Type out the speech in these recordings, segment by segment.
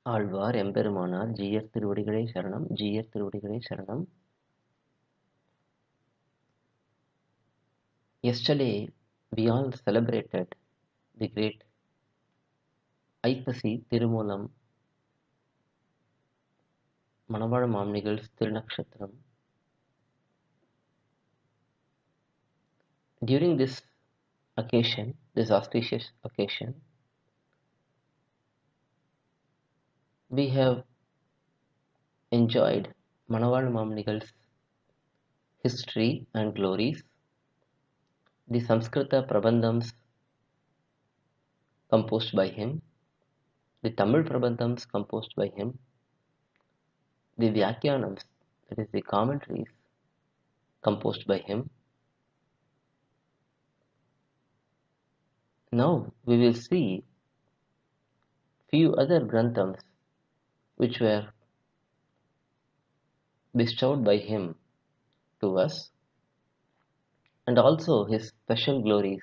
ஆழ்வார் எம்பெருமானார் ஜீயர் திருவடிகளே சரணம். ஜீயர் திருவடிகளே சரணம். Yesterday we all celebrated the great Aippasi Thirumoolam மனவாள திருநக்ஷத்திரம். During this occasion, this auspicious occasion, we have enjoyed maNavAL's history and glories, the Samskrita Prabandhams composed by him, the Tamil Prabandhams composed by him, the Vyakyanams, that is the commentaries composed by him. Now we will see few other granthams which were bestowed by him to us, and also his special glories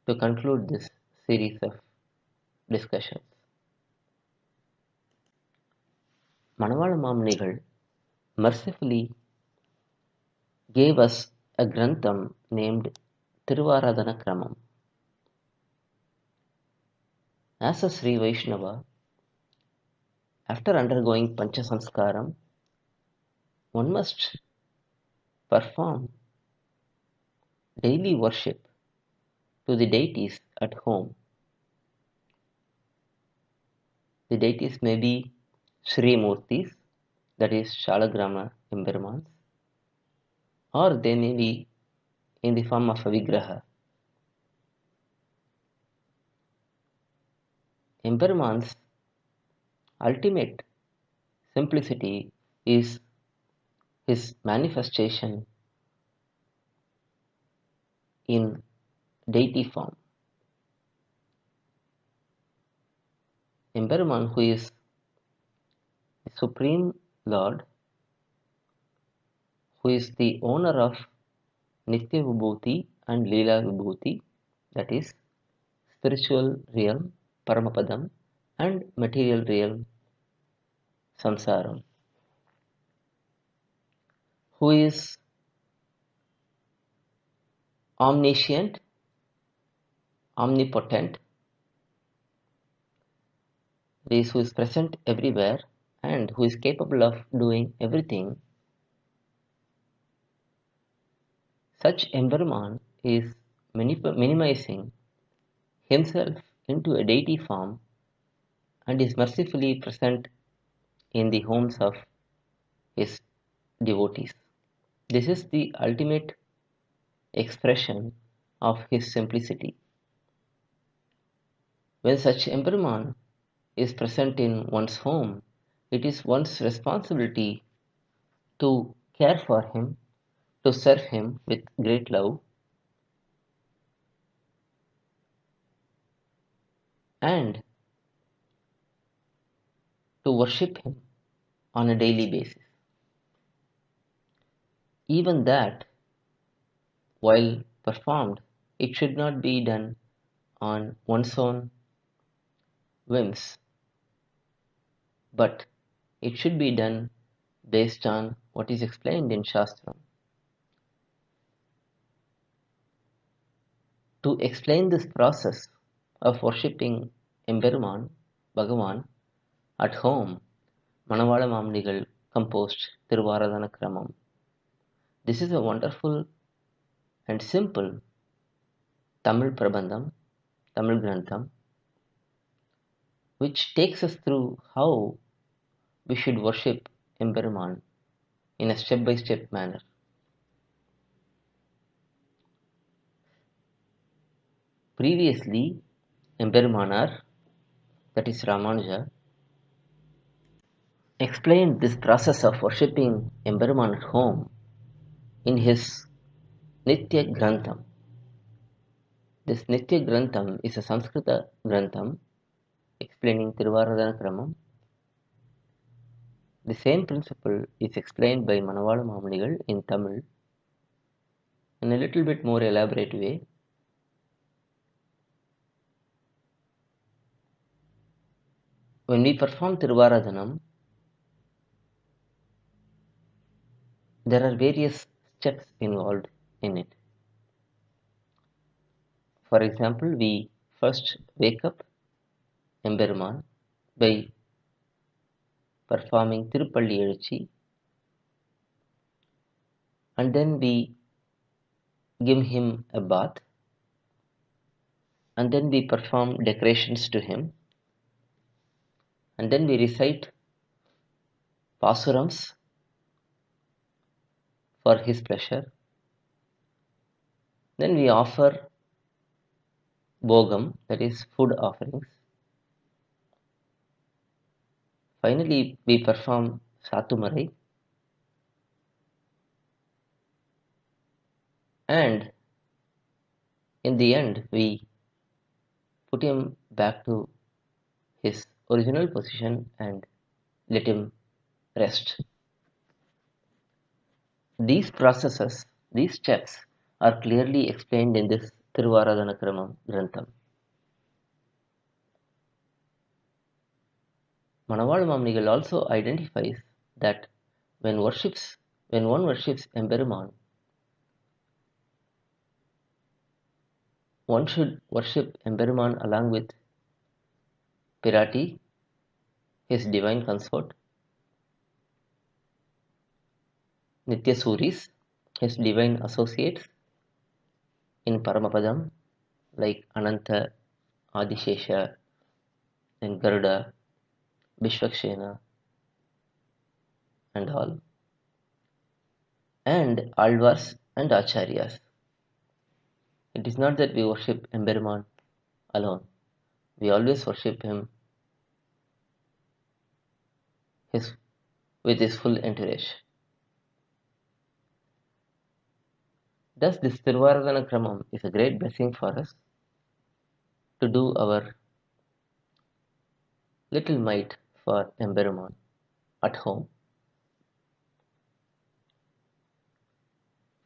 to conclude this series of discussions. maNavALa mercifully gave us a grantham named Tiruvaradhana Kramam. As a Sri Vaishnava, after undergoing Pancha Sanskaram, one must perform daily worship to the deities at home. The deities may be Sri Murtis, that is Shalagrama Empermans, or they may be in the form of a Vigraha. Emperman's ultimate simplicity is his manifestation in deity form. Emperman, who is the Supreme Lord, who is the owner of Nitya Vibhuti and Leela Vibhuti, that is spiritual realm Paramapadam and material realm Samsaram, who is omniscient, omnipotent, who is present everywhere and who is capable of doing everything. Such Emperman is minimizing himself into a deity form and is mercifully present in the homes of his devotees. This is the ultimate expression of his simplicity. When such Emperman is present in one's home, it is one's responsibility to care for him, to serve him with great love, and to worship him on a daily basis. Even that, while performed, it should not be done on one's own whims, but it should be done based on what is explained in Shastram. To explain this process of worshipping Emperuman, Bhagavan, at home, maNavALa composed Tiruvaradhana Kramam. This is a wonderful and simple Tamil Prabandham, Tamil Grantham, which takes us through how we should worship Emperuman in a step-by-step manner. Previously, Emperumanar, that is Ramanuja, explained this process of worshipping Emperuman at home in his Nitya Grantham. This Nitya Grantham is a Sanskrita Grantham explaining Tiruvaradhana Kramam. The same principle is explained by maNavALa in Tamil in a little bit more elaborate way. When we perform Tiruvaradhanam, there are various steps involved in it. For example, we first wake up Emberuman by performing Tirupalli Ezhuchi, and then we give him a bath, and then we perform decorations to him, and then we recite pasurams for his pleasure. Then we offer bogam, that is food offerings. Finally, we perform Satumarai, and in the end, we put him back to his original position and let him rest. These processes, these steps, are clearly explained in this Tiruvaradhana Kramam Grantham. mAmunigaL also identifies that when one worships Emberuman, one should worship Emberuman along with Pirati, his divine consort, Nityasuris, his divine associates in Paramapadam, like Ananta, Adishesha, and Garuda, Vishwakshena, and all, and Alvars and Acharyas. It is not that we worship Emberuman alone. We always worship him with his full entourage. Thus, this Tiruvaradhana Kramam is a great blessing for us to do our little mite for Emberuman at home.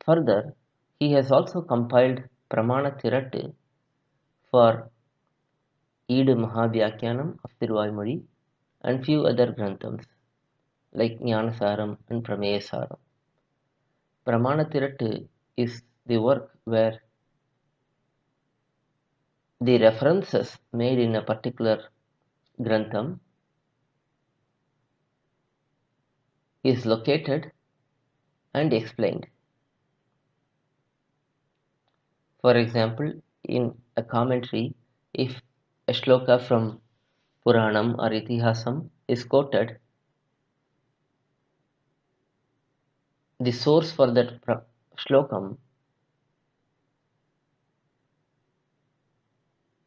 Further, he has also compiled Pramana Thirattu for Eedu Mahavyakyanam of Thiruvaimozhi and few other granthams like Jnanasaram and Prameyasaram. Pramana Thirattu is the work where the references made in a particular grantham is located and explained. For example, in a commentary, if a shloka from Puranam or Itihasam is quoted, the source for that shlokam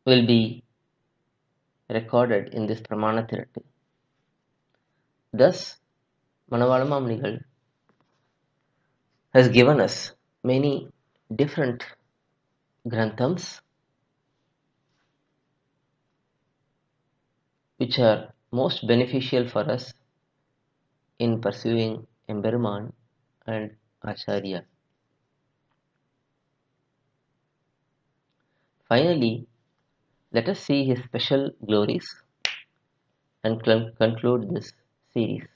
will be recorded in this Pramana Thirattu. Thus, mAmunigaL has given us many different granthams which are most beneficial for us in pursuing Emberuman and Acharya. Finally, let us see his special glories and conclude this series.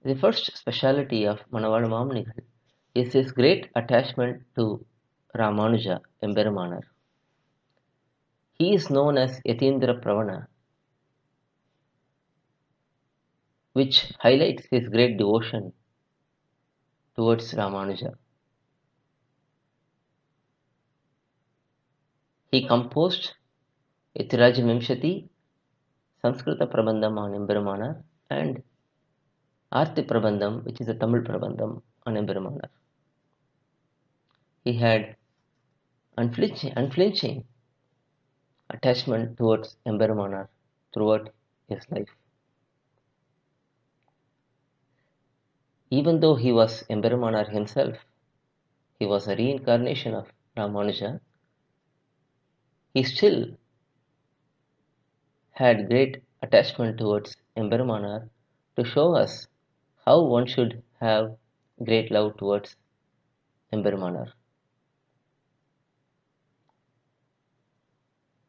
The first speciality of mAmunigaL is his great attachment to Ramanuja, Emberumanar. He is known as Yatindra Pravana, which highlights his great devotion towards Ramanuja. He composed Yatirajamimshati, Sanskrita Prabandham on Emberumanar, and Arti Prabandham, which is a Tamil Prabandham on Emberumanar. He had unflinching attachment towards Emberumanar throughout his life. Even though he was Emberumanar himself, he was a reincarnation of Ramanuja, he still had great attachment towards Emberumanar to show us how one should have great love towards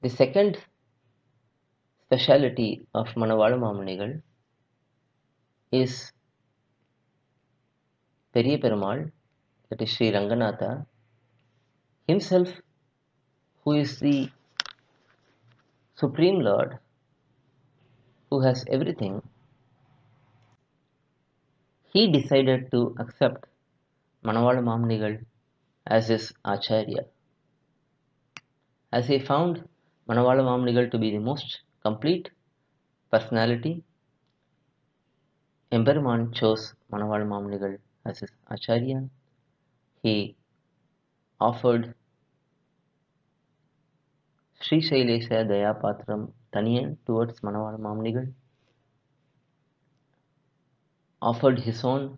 The second speciality of maNavALa mAmunigaL is Periya Perumal, that is Sri Ranganatha, himself, who is the Supreme Lord, who has everything. He decided to accept maNavALa mAmunigaL as his Acharya, as he found maNavALa mAmunigaL to be the most complete personality. Emperuman chose maNavALa mAmunigaL as his Acharya. He offered Sri Shailesha Dayapatram Taniyan towards maNavALa mAmunigaL, offered his own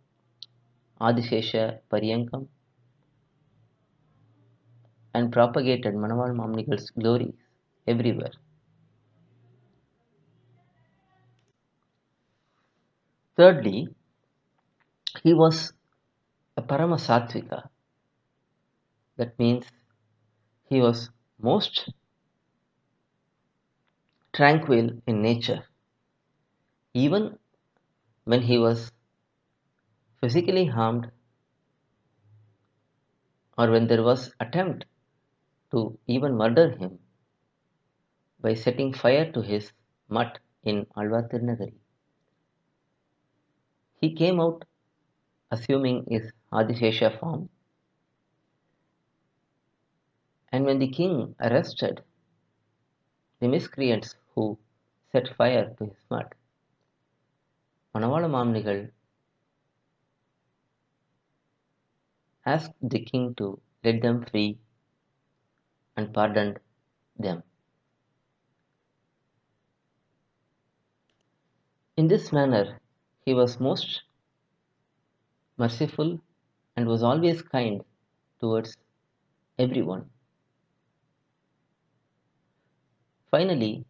Adishesha Pariyankam, and propagated maNavALa mAmunigaL's glories everywhere. Thirdly, he was a Parama Sattvika. That means he was most tranquil in nature. Even when he was physically harmed, or when there was attempt to even murder him by setting fire to his mutt in Alva Tirunagari, he came out assuming his Adishesha form, and when the king arrested the miscreants who set fire to his mutt, maNavALa mAmunigaL asked the king to let them free and pardoned them. In this manner, he was most merciful and was always kind towards everyone. Finally,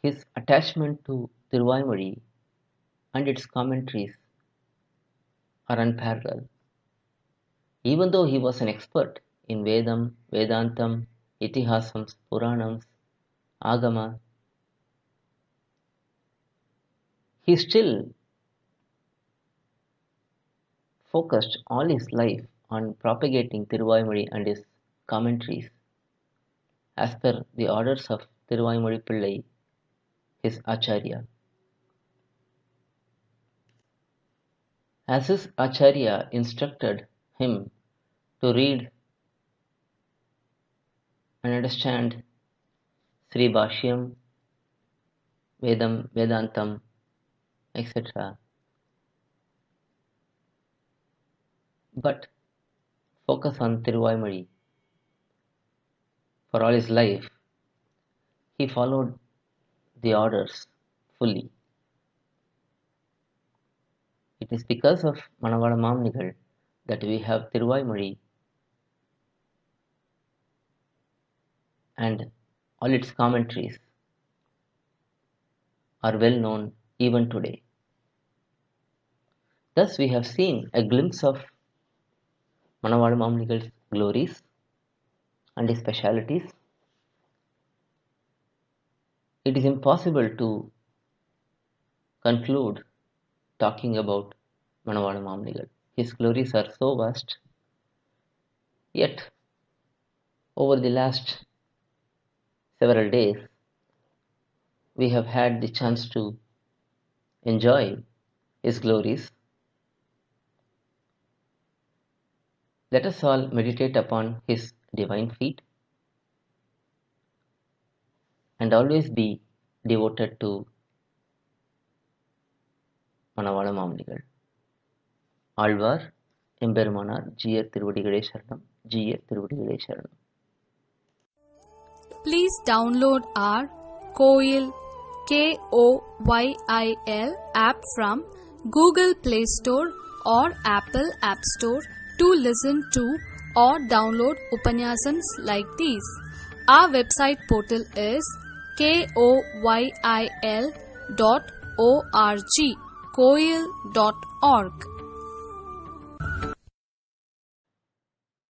his attachment to Tiruvaimozhi and its commentaries are unparalleled. Even though he was an expert in Vedam, Vedantam, Itihasams, Puranams, Agama, he still focused all his life on propagating Tiruvaimozhi and his commentaries as per the orders of Tiruvaimozhi Pillai, his Acharya. As his Acharya instructed him to read and understand Sri Bhashyam, Vedam, Vedantam, etc., but focus on Tiruvaimozhi for all his life, he followed the orders fully. It is because of maNavALa mAmunigaL that we have Tiruvaimozhi and all its commentaries are well known even today. Thus we have seen a glimpse of maNavALa mAmunigaL's glories and his specialities. It is impossible to conclude talking about maNavALa mAmunigaL. His glories are so vast, yet over the last several days we have had the chance to enjoy his glories. Let us all meditate upon his divine feet and always be devoted to maNavALa mAmunigaL. Alvar எம்பெருமானார் ஜீயர் திருவடிகளே சரணம், ஜீயர் திருவடிகளே சரணம். Please download our Koil KOYIL app from Google Play Store or Apple App Store to listen to or download Upanyasams like these. Our website portal is koyil.org, koil.org.